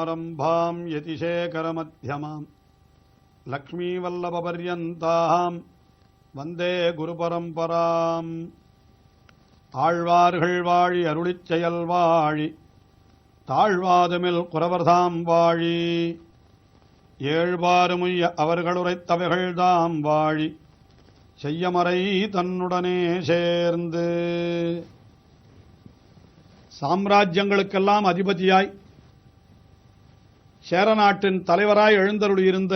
सदाशिवसमारम्भां यतिशेखरमध्यमां लक्ष्मीवल्लभपर्यन्तां वन्दे गुरुपरम्पराम् ஆழ்வார்கள் வாழி அருளிச் செயல் வாழி தாழ்வாதுமில் குறவர்தாம் வாழி ஏழ்வாறுமுய்ய அவர்களுரைத்தவைகள்தாம் வாழி செய்யமறை தன்னுடனே சேர்ந்து. சாம்ராஜ்யங்களுக்கெல்லாம் அதிபதியாய் சேரநாட்டின் தலைவராய் எழுந்தருளியிருந்த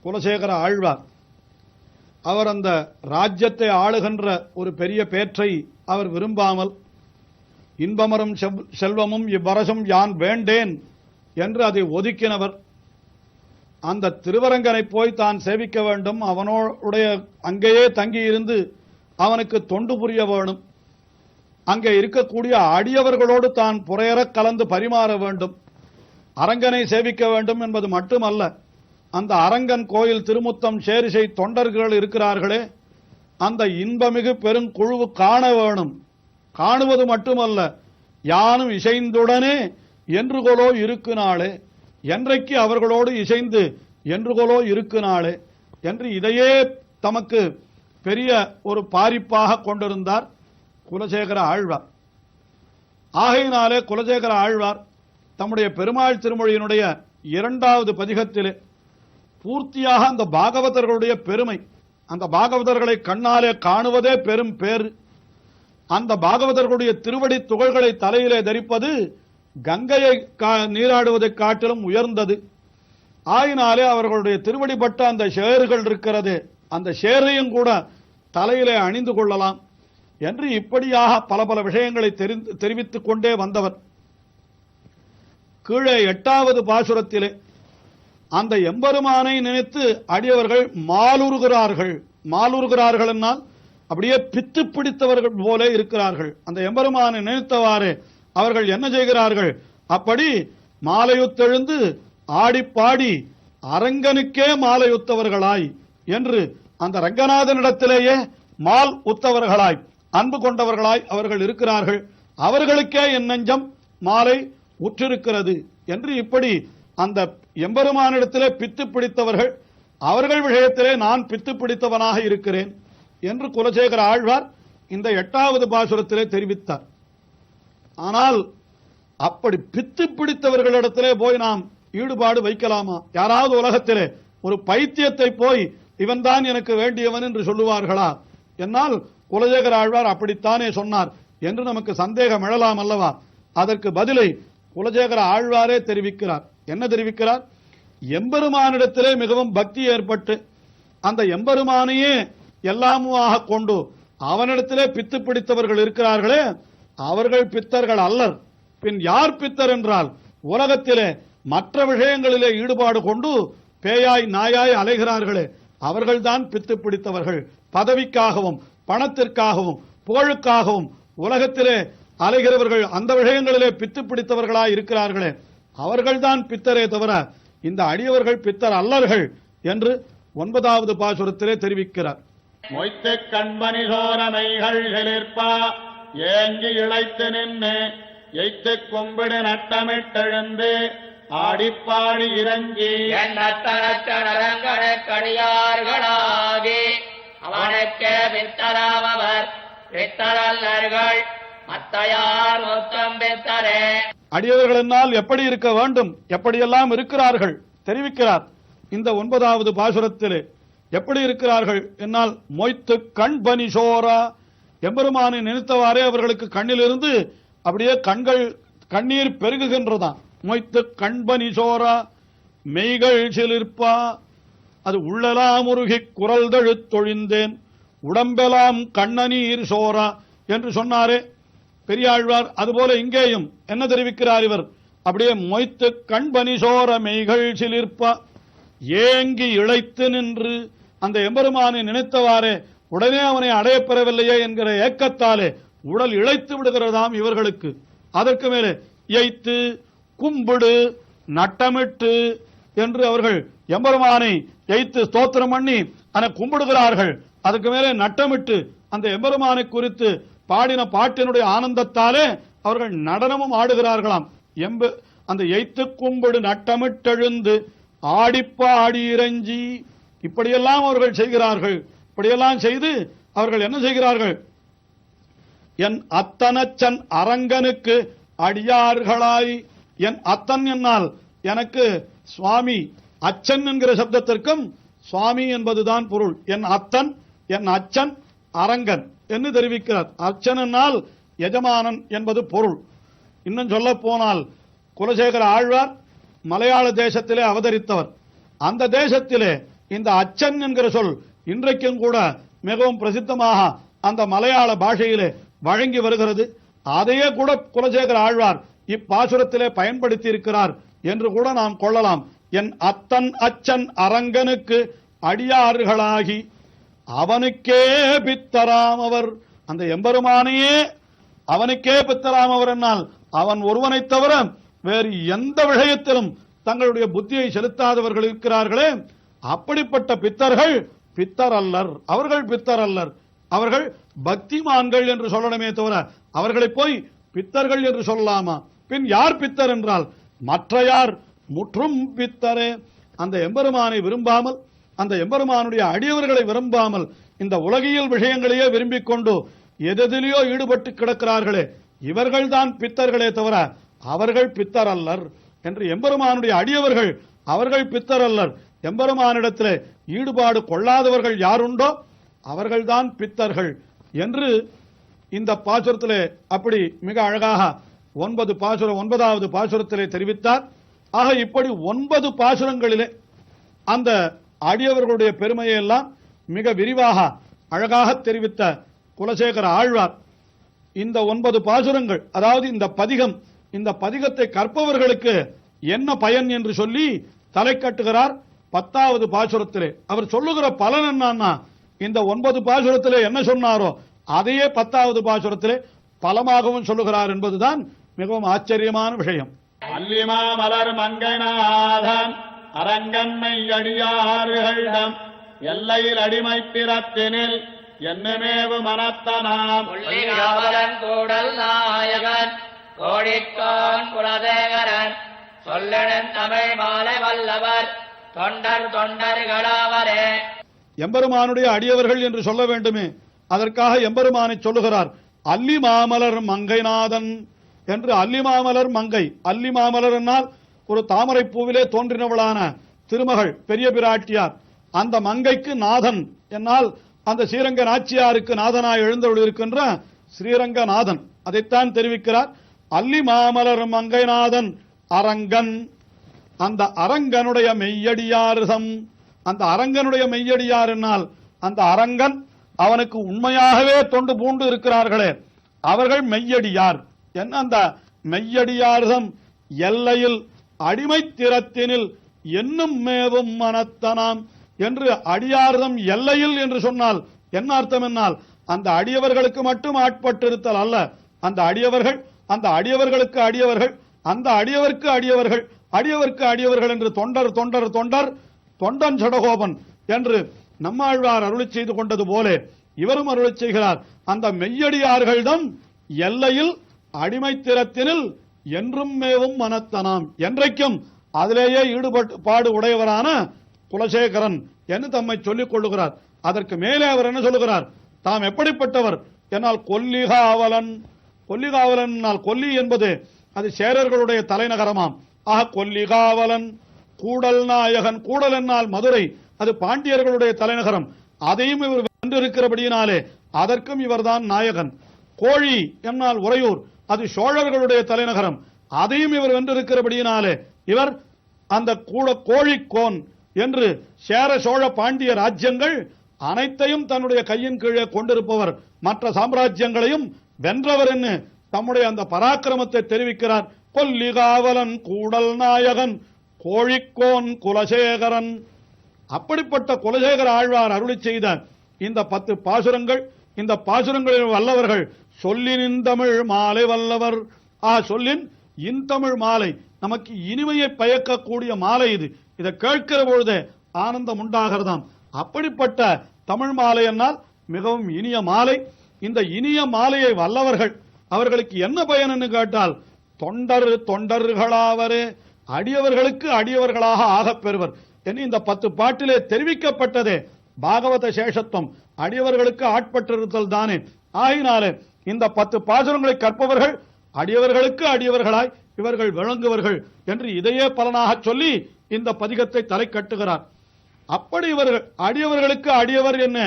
குலசேகர ஆழ்வார் அவர் அந்த ராஜ்யத்தை ஆளுகின்ற ஒரு பெரிய பேற்றை அவர் விரும்பாமல் இன்பமரும் செல்வமும் இவ்வரசும் யான் வேண்டேன் என்று அதை ஒதுக்கினவர். அந்த திருவரங்கனை போய் தான் சேவிக்க வேண்டும், அவனோடைய அங்கேயே தங்கியிருந்து அவனுக்கு தொண்டு புரிய வேணும், அங்கே இருக்கக்கூடிய அடியவர்களோடு தான் புறையறக் கலந்து பரிமாற வேண்டும், அரங்கனை சேவிக்க வேண்டும் என்பது மட்டுமல்ல, அந்த அரங்கன் கோயில் திருமுத்தம் சேரிசை தொண்டர்கள் இருக்கிறார்களே, அந்த இன்பமிகு பெருங்குழுவு காண வேணும். காணுவது மட்டுமல்ல, யானும் இசைந்துடனே என்றுகொலோ இருக்குனாளே, என்றைக்கு அவர்களோடு இசைந்து என்றுகொலோ இருக்குனாளே என்று இதையே தமக்கு பெரிய ஒரு பாரிப்பாக கொண்டிருந்தார் குலசேகர ஆழ்வார். ஆகையினாலே குலசேகர ஆழ்வார் தம்முடைய பெருமாள் திருமொழியினுடைய 2வது பதிகத்திலே பூர்த்தியாக அந்த பாகவதர்களுடைய பெருமை, அந்த பாகவதர்களை கண்ணாலே காணுவதே பெரும் பேர், அந்த பாகவதர்களுடைய திருவடி துகள்களை தலையிலே தரிப்பது கங்கையை நீராடுவதை காட்டிலும் உயர்ந்தது. ஆயினாலே அவர்களுடைய திருவடிப்பட்ட அந்த ஷேர்கள் இருக்கிறது, அந்த ஷேரையும் கூட தலையிலே அணிந்து கொள்ளலாம் என்று இப்படியாக பல பல விஷயங்களை தெரிவித்துக் கொண்டே வந்தவர். கீழே 8வது பாசுரத்திலே அந்த எம்பெருமானை நினைத்து அடியவர்கள் மாலுறுகிறார்கள். மாலுறுகிறார்கள் என்னால் அப்படியே பித்து பிடித்தவர்கள் போல இருக்கிறார்கள். அந்த எம்பெருமானை நினைத்தவாறு அவர்கள் என்ன செய்கிறார்கள்? அப்படி மாலையுத்தெழுந்து ஆடிப்பாடி அரங்கனுக்கே மாலையுத்தவர்களாய் என்று அந்த ரங்கநாதனிடத்திலேயே மால் உத்தவர்களாய் அன்பு கொண்டவர்களாய் அவர்கள் இருக்கிறார்கள். அவர்களுக்கே என் நெஞ்சம் மாலை உற்றிருக்கிறது என்று இப்படி அந்த எம்பெருமானிடத்திலே பித்து பிடித்தவர்கள், அவர்கள் விஷயத்திலே நான் பித்து பிடித்தவனாக இருக்கிறேன் என்று குலசேகர ஆழ்வார் இந்த 8வது பாசுரத்திலே தெரிவித்தார். ஆனால் அப்படி பித்து பிடித்தவர்களிடத்திலே போய் நாம் ஈடுபாடு வைக்கலாமா? யாராவது உலகத்திலே ஒரு பைத்தியத்தை போய் இவன் தான் எனக்கு வேண்டியவன் என்று சொல்லுவார்களா? என்னால் குலசேகர ஆழ்வார் அப்படித்தானே சொன்னார் என்று நமக்கு சந்தேகம் எழலாம் அல்லவா? அதற்கு பதிலை குலசேகர ஆழ்வாரே தெரிவிக்கிறார். என்ன தெரிவிக்கிறார்? எம்பெருமானிடத்திலே மிகவும் பக்தி ஏற்பட்டு அந்த எம்பெருமானையே எல்லாமுமாக கொண்டு அவனிடத்திலே பித்து பிடித்தவர்கள் இருக்கிறார்களே, அவர்கள் பித்தர்கள் அல்லர். பின் யார் பித்தர் என்றால், உலகத்திலே மற்ற விஷயங்களிலே ஈடுபாடு கொண்டு பேயாய் நாயாய் அலைகிறார்களே, அவர்கள்தான் பித்து பிடித்தவர்கள். பதவிக்காகவும் பணத்திற்காகவும் புகழுக்காகவும் உலகத்திலே அலைகிறவர்கள், அந்த விஷயங்களிலே பித்து பிடித்தவர்களாய் இருக்கிறார்களே, அவர்கள்தான் பித்தரே தவிர இந்த அடியவர்கள் பித்தர் அல்லர்கள் என்று 9வது பாசுரத்திலே தெரிவிக்கிறார். மொய்த்து கண்பனி சோரமைகள் செலிர்ப்பா ஏங்கி இழைத்து நின்று எய்த்து கும்பிடு நட்டமிட்டெழுந்து ஆடிப்பாடி இறங்கி என் நட்டனச்சரங்கடக்கடியார்களாகி அவனுக்கே பித்தராமவர் பித்தரல்லர்கள் மத்தையார் முத்தம் பித்தரே. அடியவர்கள் என்னால் எப்படி இருக்க வேண்டும், எப்படியெல்லாம் இருக்கிறார்கள் தெரிவிக்கிறார். இந்த 9வது பாசுரத்திலே எப்படி இருக்கிறார்கள் என்னால், மொய்த்து கண்பனி சோரா, எம்பெருமானை நினைத்தவாறே அவர்களுக்கு கண்ணிலிருந்து அப்படியே கண்ணீர் பெருகுகின்றதாம். மொய்த்து கண்பனி சோரா மெய்கள் சிலிர்ப்பா, அது உள்ளலாம் உருகி குரல் தழுத்தொழிந்தேன் உடம்பெலாம் கண்ணநீர் சோரா என்று சொன்னாரே பெரியாழ்வார். அதுபோல இங்கேயும் என்ன தெரிவிக்கிறார் இவர்? அப்படியே மொய்த்து கண்பனி சோர மெய்கள் சிலிர்ப்பா, ஏங்கி இழைத்து நின்று அந்த எம்பெருமானை நினைத்தவாறே உடனே அவனை அடையப்பெறவில்லையே என்கிற ஏக்கத்தாலே உடல் இழைத்து விடுகிறதாம் இவர்களுக்கு. அதற்கு மேலே எய்த்து கும்பிடு நட்டமிட்டு என்று அவர்கள் எம்பெருமானை எய்த்து ஸ்தோத்திரம் பண்ணி அதை கும்பிடுகிறார்கள். அதுக்கு மேலே நட்டமிட்டு அந்த எம்பெருமானை குறித்து பாடின பாட்டினுடைய ஆனந்தத்தாலே அவர்கள் நடனமும் ஆடுகிறார்களாம். அந்த எய்த்து கும்பிடு நட்டமிட்டெழுந்து ஆடிப்பாடி இறைஞ்சி, இப்படியெல்லாம் அவர்கள் செய்கிறார்கள். இப்படியெல்லாம் செய்து அவர்கள் என்ன செய்கிறார்கள்? என் அத்தனச்சன் அரங்கனுக்கு அடியார்களாய். என் அத்தன் என்னால் எனக்கு சுவாமி, அச்சன் என்கிற சப்தத்திற்கும் சுவாமி என்பதுதான் பொருள். என் அத்தன், என் அச்சன், அரங்கன் என்று தெரிவிக்கிறார். அச்சன் என்னால் எஜமானன் என்பது பொருள். இன்னும் சொல்ல போனால் குலசேகர ஆழ்வார் மலையாள தேசத்திலே அவதரித்தவர். அந்த தேசத்திலே இந்த அச்சன் என்கிற சொல் இன்றைக்கும் கூட மிகவும் பிரசித்தமாக அந்த மலையாள பாஷையிலே வழங்கி வருகிறது. அதையே கூட குலசேகர ஆழ்வார் இப்பாசுரத்திலே பயன்படுத்தி இருக்கிறார் என்று கூட நாம் கொள்ளலாம். என் அத்தன் அச்சன் அரங்கனுக்கு அடியார்களாகி அவனுக்கே பித்தராமவர். அந்த எம்பெருமானையே அவனுக்கே பித்தராமவர் என்னால் அவன் ஒருவனை தவிர வேறு எந்த விஷயத்திலும் தங்களுடைய புத்தியை செலுத்தாதவர்கள் இருக்கிறார்களே, அப்படிப்பட்ட பித்தர்கள் பித்தர் அல்லர். அவர்கள் பித்தர் அல்லர், அவர்கள் பக்திமான்கள் என்று சொல்லணுமே தவிர அவர்களை போய் பித்தர்கள் என்று சொல்லலாமா? பின் யார் பித்தர் என்றால் மற்ற யார்? முற்றும் பித்தரே. அந்த எம்பெருமானை விரும்பாமல், அந்த எம்பெருமானுடைய அடியவர்களை விரும்பாமல், இந்த உலகியல் விஷயங்களையே விரும்பிக் கொண்டு எதிலேயோ ஈடுபட்டு கிடக்கிறார்களே, இவர்கள்தான் பித்தர்களே தவிர அவர்கள் பித்தர் அல்லர் என்று. எம்பெருமானுடைய அடியவர்கள் அவர்கள் பித்தர் அல்லர். எம்பெருமானிடத்திலே ஈடுபாடு கொள்ளாதவர்கள் யாருண்டோ அவர்கள்தான் பித்தர்கள் என்று இந்த பாசுரத்திலே அப்படி மிக அழகாக 9வது பாசுரத்திலே தெரிவித்தார். ஆக இப்படி 9 பாசுரங்களிலே அந்த அடியவர்களுடைய பெருமையை எல்லாம் மிக விரிவாக அழகாக தெரிவித்த குலசேகர ஆழ்வார் இந்த 9 பாசுரங்கள், அதாவது இந்த பதிகம், இந்த பதிகத்தை கற்பவர்களுக்கு என்ன பயன் என்று சொல்லி தலை கட்டுகிறார் 10வது பாசுரத்திலே. அவர் சொல்லுகிற பலன் என்னன்னா, இந்த 9 பாசுரத்திலே என்ன சொன்னாரோ அதையே 10வது பாசுரத்திலே பலமாகவும் சொல்லுகிறார் என்பதுதான் மிகவும் ஆச்சரியமான விஷயம். அல்லிமா மலர் மங்கைநாதன் அரங்கன்மை அடியார்களிடம் எல்லையில் அடிமை பிறத்தினில் என்னமேவு மனத்தனாம் காவலன் கூடல் நாயகன் கோடிக்கோன் குலசேகரன் சொல்லடன் தமிழ் மாலை வல்லவர் தொண்டர்களாவரே. எம்பெருமானுடைய அடியவர்கள் என்று சொல்ல வேண்டுமே, அதற்காக எம்பெருமானை சொல்லுகிறார். அல்லி மாமலர் மங்கைநாதன் என்று. அல்லி மாமலர் மங்கை, அல்லி மாமலர் என்னால் ஒரு தாமரை பூவிலே தோன்றினவளான திருமகள் பெரிய பிராட்டியார். அந்த மங்கைக்கு நாதன் என்னால் அந்த ஸ்ரீரங்க நாச்சியாருக்கு நாதனாய் எழுந்தருள் இருக்கின்ற ஸ்ரீரங்கநாதன். அதைத்தான் தெரிவிக்கிறார். அல்லி மாமலர் மங்கைநாதன் அரங்கன். அந்த அரங்கனுடைய மெய்யடியார்தம். அந்த அரங்கனுடைய மெய்யடியார் என்னால் அந்த அரங்கன் அவனுக்கு உண்மையாகவே தொண்டு பூண்டு இருக்கிறார்களே அவர்கள் மெய்யடியார். என்ன அந்த மெய்யடியார்தம் எல்லையில் அடிமை திறத்தினில் என்னும் மேவும் மனத்தனாம் என்று. அடியார்தம் எல்லையில் என்று சொன்னால் என்ன அர்த்தம் என்னால் அந்த அடியவர்களுக்கு மட்டும் ஆட்பட்டிருத்தல் அல்ல. அந்த அடியவர்கள், அந்த அடியவர்களுக்கு அடியவர்கள், அந்த அடியவருக்கு அடியவர்கள், அடியவருக்கு அடியவர்கள் என்று தொண்டர் தொண்டர் தொண்டர் தொண்டன் சடகோபன் என்று நம்மாழ்வார் அருளி செய்து கொண்டது போல இவரும் அருளி செய்கிறார். அந்த மெய்யடியார்களிடம் எல்லையில் அடிமைத்திறத்தினில் என்றும் மேவும் மனத்தனாம், என்றைக்கும் அதிலேயே ஈடுபாடு உடையவரான குலசேகரன் என்று தம்மை சொல்லிக் கொள்ளுகிறார். அதற்கு மேலே அவர் என்ன சொல்லுகிறார்? தாம் எப்படிப்பட்டவர் என்னால் கொல்லிகாவலன். கொல்லிகாவலன் கொல்லி என்பது அது சேரர்களுடைய தலைநகரமாம். ஆக கொல்லிகாவலன். கூடல் நாயகன். கூடல் என்னால் மதுரை, அது பாண்டியர்களுடைய தலைநகரம். அதையும் இவர் வென்றிருக்கிறபடியினாலே அதற்கும் இவர்தான் நாயகன். கோழி என்னால் உறையூர், அது சோழர்களுடைய தலைநகரம். அதையும் இவர் வென்றிருக்கிறபடியினாலே இவர் அந்த கோழிக்கோன் என்று சேர சோழ பாண்டிய ராஜ்யங்கள் அனைத்தையும் தன்னுடைய கையின் கீழே கொண்டிருப்பவர், மற்ற சாம்ராஜ்யங்களையும் வென்றவர் என்று தம்முடைய அந்த பராக்கிரமத்தை தெரிவிக்கிறார். கொல்லிகாவலன் கூடல் நாயகன் கோழிக்கோன் குலசேகரன். அப்படிப்பட்ட குலசேகர ஆழ்வார் அருளி செய்த இந்த 10 பாசுரங்கள், இந்த பாசுரங்களில் வல்லவர்கள் சொல்லின் இந்தமிழ் மாலை வல்லவர். சொல்லின் இன்தமிழ் மாலை, நமக்கு இனிமையை பயக்கக்கூடிய மாலை இது. இதை கேட்கிற பொழுதே ஆனந்தம் உண்டாகிறதாம். அப்படிப்பட்ட தமிழ் மாலை என்னால் மிகவும் இனிய மாலை. இந்த இனிய மாலையை வல்லவர்கள் அவர்களுக்கு என்ன பயன் என்று கேட்டால் தொண்டர் தொண்டர்களாவரே, அடியவர்களுக்கு அடியவர்களாக ஆகப் பெறுவர் என்று இந்த 10 பாட்டிலே தெரிவிக்கப்பட்டதே பாகவத சேஷத்துவம், அடியவர்களுக்கு ஆட்பட்டிருத்தல் தானே. ஆகினாலே இந்த 10 பாசுரங்களை கற்பவர்கள் அடியவர்களுக்கு அடியவர்களாய் இவர்கள் விளங்குவர்கள் என்று இதையே பலனாக சொல்லி இந்த பதிகத்தை தலை கட்டுகிறார். அப்படி இவர்கள் அடியவர்களுக்கு அடியவர் என்ன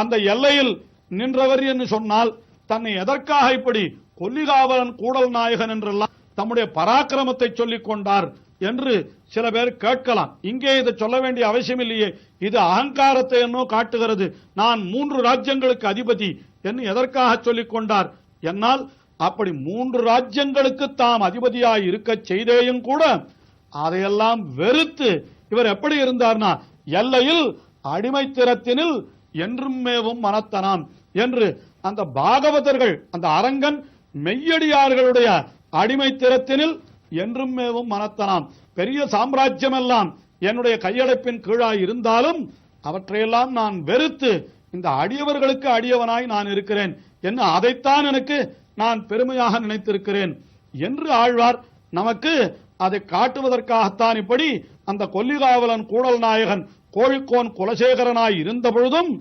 அந்த எல்லையில் நின்றவர் என்று சொன்னால் தன்னை எதற்காக இப்படி கொல்லிகாவலன் கூடல் நாயகன் என்றெல்லாம் தம்முடைய பராக்கிரமத்தை சொல்லிக் கொண்டார் என்று சில பேர் கேட்கலாம். இங்கே இதை சொல்ல வேண்டிய அவசியம் இல்லையே, இது அகங்காரத்தை என்னோ காட்டுகிறது. நான் 3 ராஜ்யங்களுக்கு அதிபதி என்று எதற்காக சொல்லிக் கொண்டார் என்னால் அப்படி 3 ராஜ்யங்களுக்கு தாம் அதிபதியாய் இருக்க செய்தேயும் கூட அதையெல்லாம் வெறுத்து இவர் எப்படி இருந்தார்னா எல்லையில் அடிமைத்திறத்தினில் என்றும் மேவும் மனத்தனாம் என்று அந்த பாகவதர்கள் அந்த அரங்கன் மெய்யடியார்களுடைய அடிமைத்திறத்தினில் என்றும் மேவும் மனத்தனாம். பெரிய சாம்ராஜ்யம் எல்லாம் என்னுடைய கையடைப்பின் கீழாய் இருந்தாலும் அவற்றையெல்லாம் நான் வெறுத்து இந்த அடியவர்களுக்கு அடியவனாய் நான் இருக்கிறேன் என்று அதைத்தான் எனக்கு நான் பெருமையாக நினைத்திருக்கிறேன் என்று ஆழ்வார் நமக்கு அதை காட்டுவதற்காகத்தான் இப்படி அந்த கொல்லிகாவலன் கூடல் நாயகன் கோழிக்கோன் குலசேகரனாய் இருந்த பொழுதும்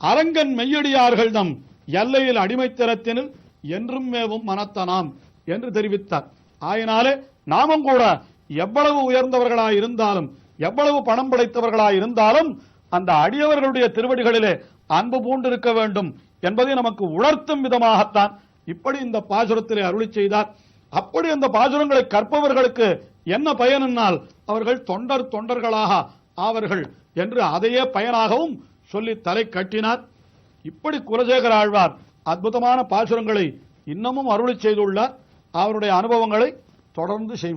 அரங்கன் மெய்யடியார்களிடம் எல்லையில் அடிமைத்திறத்தினில் என்றும் மேவும் மனத்தனாம் என்று தெரிவித்தார். ஆயினாலே நாமும் கூட எவ்வளவு உயர்ந்தவர்களாய் இருந்தாலும் எவ்வளவு பணம் படைத்தவர்களாய் இருந்தாலும் அந்த அடியவர்களுடைய திருவடிகளிலே அன்பு பூண்டிருக்க வேண்டும் என்பதை நமக்கு உணர்த்தும் விதமாகத்தான் இப்படி இந்த பாசுரத்திலே அருளி செய்தார். அப்படி அந்த பாசுரங்களை கற்பவர்களுக்கு என்ன பயன் என்னால் அவர்கள் தொண்டர்களாக ஆவர்கள் என்று அதையே பயனாகவும் சொல்லி தலை கட்டினார். இப்படி குலசேகர ஆழ்வார் அற்புதமான பாசுரங்களை இன்னமும் அருளி செய்துள்ளார். அவருடைய அனுபவங்களை தொடர்ந்து செய்வோம்.